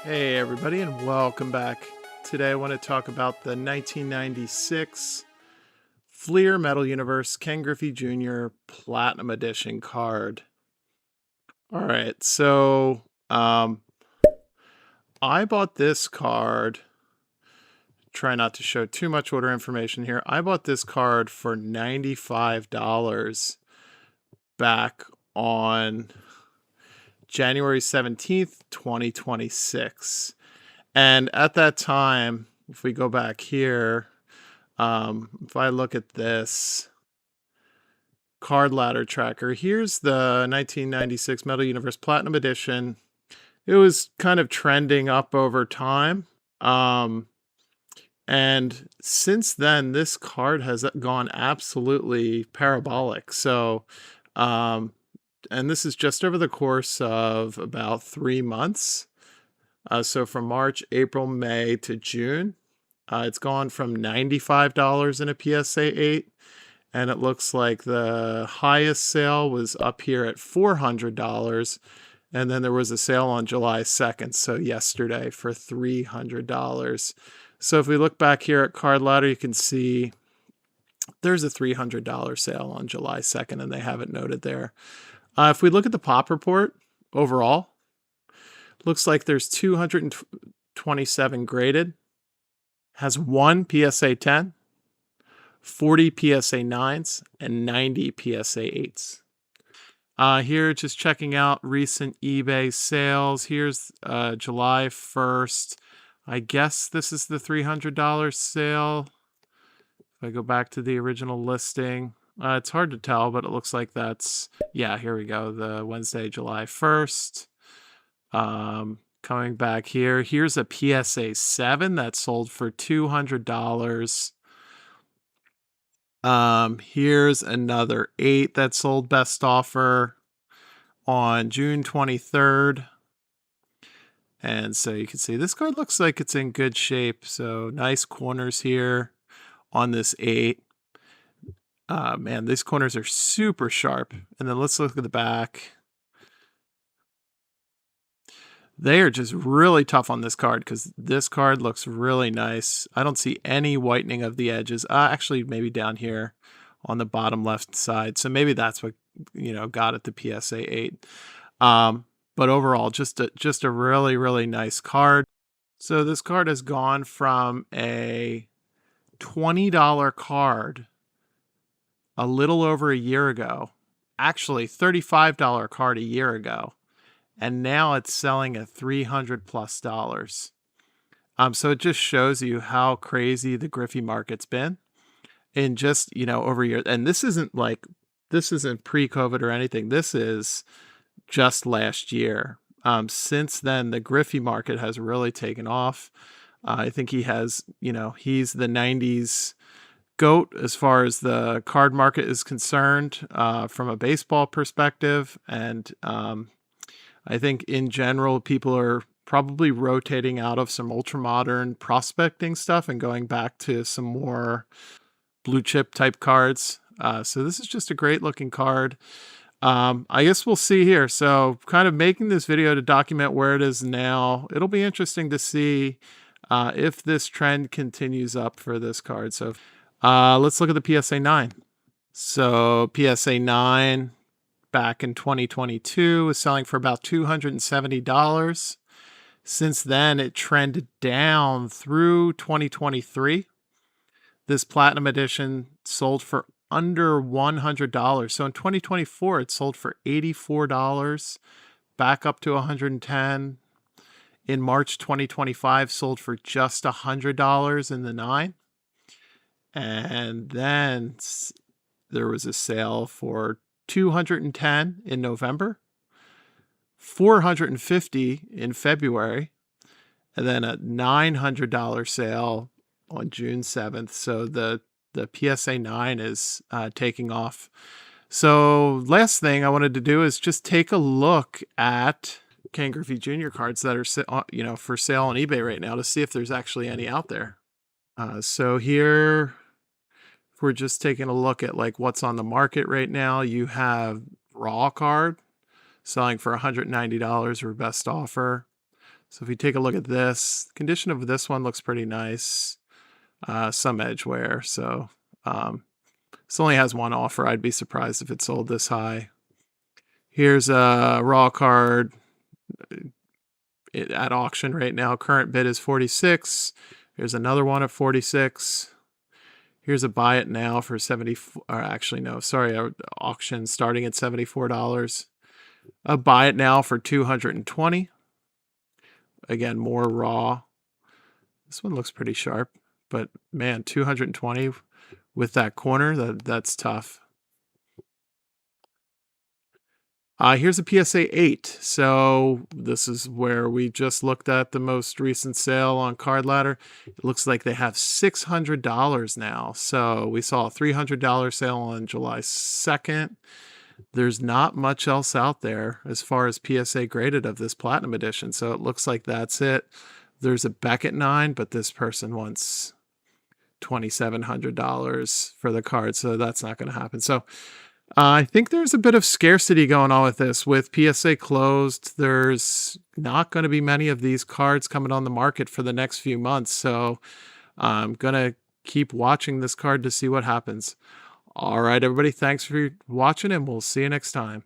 Hey everybody, and welcome back. Today I want to talk about the 1996 Fleer Metal Universe Ken Griffey Jr. Platinum Edition card. All right, so I bought this card. Try not to show too much order information here. I bought this card for $95 back on January 17th, 2026. And at that time, if we go back here, if I look at this card ladder tracker, here's the 1996 Metal Universe Platinum Edition. It was kind of trending up over time. And since then, this card has gone absolutely parabolic. So, and this is just over the course of about 3 months. So from March, April, May to June, it's gone from $95 in a PSA 8, and it looks like the highest sale was up here at $400, and then there was a sale on July 2nd, so yesterday, for $300. So if we look back here at Card Ladder, you can see there's a $300 sale on July 2nd, and they have it noted there. If we look at the pop report overall, looks like there's 227 graded, has 1 PSA 10, 40 PSA 9s, and 90 PSA 8s. Here, just checking out recent eBay sales. Here's July 1st. I guess this is the $300 sale. If I go back to the original listing, it's hard to tell, but it looks like that's, yeah, here we go, the Wednesday, July 1st. Coming back here, here's a PSA 7 that sold for $200. Here's another 8 that sold best offer on June 23rd. And so you can see this card looks like it's in good shape. So nice corners here on this 8. Man, these corners are super sharp. And then let's look at the back. They are just really tough on this card because this card looks really nice. I don't see any whitening of the edges. Actually, maybe down here on the bottom left side. So maybe that's what, got at the PSA 8. But overall, just a really, really nice card. So this card has gone from a $20 card a little over a year ago, actually $35 card a year ago, and now it's selling at $300+. So it just shows you how crazy the Griffey market's been in just, over a year. And this isn't pre-COVID or anything. This is just last year. Since then, the Griffey market has really taken off. I think he has, he's the 90s GOAT as far as the card market is concerned, from a baseball perspective. And I think in general, people are probably rotating out of some ultra modern prospecting stuff and going back to some more blue chip type cards. So this is just a great looking card. I guess we'll see here. So kind of making this video to document where it is now. It'll be interesting to see if this trend continues up for this card. So let's look at the PSA 9. So PSA 9 back in 2022 was selling for about $270. Since then, it trended down through 2023. This Platinum Edition sold for under $100. So in 2024, it sold for $84, back up to $110. In March 2025, sold for just $100 in the 9. And then there was a sale for $210 in November, $450 in February, and then a $900 sale on June 7th. So the PSA 9 is taking off. So last thing I wanted to do is just take a look at Ken Griffey Jr. cards that are for sale on eBay right now to see if there's actually any out there. So here, if we're just taking a look at like what's on the market right now, you have Raw card selling for $190 for best offer. So if we take a look at this, condition of this one looks pretty nice. Some edge wear, so this only has one offer. I'd be surprised if it sold this high. Here's a raw card at auction right now. Current bid is 46. Here's another one at 46. Here's a buy it now for 70, or actually no, sorry, auction starting at $74. A buy it now for 220. Again, more raw. This one looks pretty sharp, but man, 220 with that corner, that's tough. Here's a PSA 8. So this is where we just looked at the most recent sale on Card Ladder. It looks like they have $600 now. So we saw a $300 sale on July 2nd. There's not much else out there as far as PSA graded of this Platinum Edition. So it looks like that's it. There's a Beckett 9, but this person wants $2,700 for the card. So that's not going to happen. So I think there's a bit of scarcity going on with this. With PSA closed, there's not going to be many of these cards coming on the market for the next few months. So I'm going to keep watching this card to see what happens. All right, everybody, thanks for watching, and we'll see you next time.